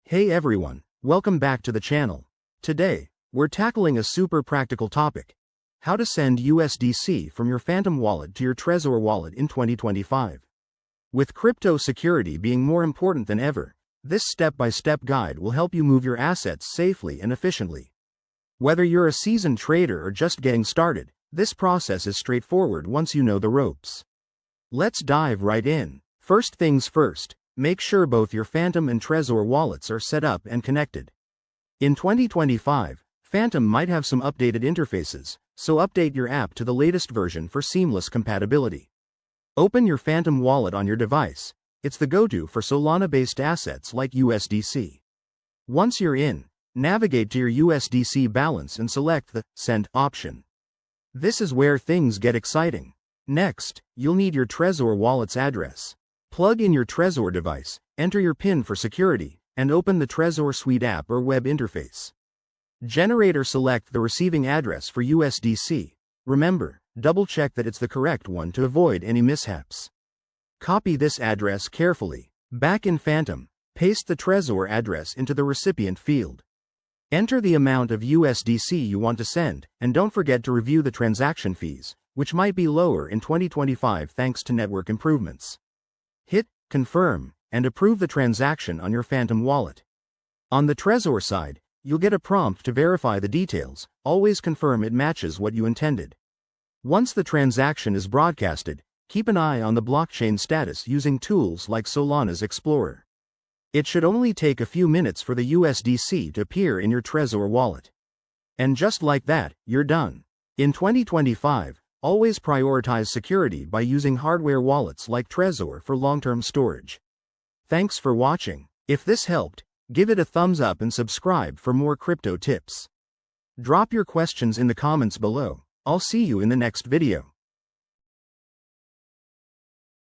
Hey everyone, welcome back to the channel. Today, we're tackling a super practical topic: how to send USDC from your Phantom wallet to your Trezor wallet in 2025. With crypto security being more important than ever, this step-by-step guide will help you move your assets safely and efficiently. Whether you're a seasoned trader or just getting started, this process is straightforward once you know the ropes. Let's dive right in. First things first, make sure both your Phantom and Trezor wallets are set up and connected. In 2025, Phantom might have some updated interfaces, so update your app to the latest version for seamless compatibility. Open your Phantom wallet on your device. It's the go-to for Solana-based assets like USDC. Once you're in, navigate to your USDC balance and select the Send option. This is where things get exciting. Next, you'll need your Trezor wallet's address. Plug in your Trezor device, enter your PIN for security, and open the Trezor Suite app or web interface. Generate or select the receiving address for USDC. Remember, double-check that it's the correct one to avoid any mishaps. Copy this address carefully. Back in Phantom, paste the Trezor address into the recipient field. Enter the amount of USDC you want to send, and don't forget to review the transaction fees, which might be lower in 2025 thanks to network improvements. Hit Confirm and approve the transaction on your Phantom wallet. On the Trezor side, you'll get a prompt to verify the details. Always confirm it matches what you intended. Once the transaction is broadcasted, keep an eye on the blockchain status using tools like Solana's Explorer. It should only take a few minutes for the USDC to appear in your Trezor wallet. And just like that, you're done. In 2025, always prioritize security by using hardware wallets like Trezor for long-term storage. Thanks for watching. If this helped, give it a thumbs up and subscribe for more crypto tips. Drop your questions in the comments below. I'll see you in the next video.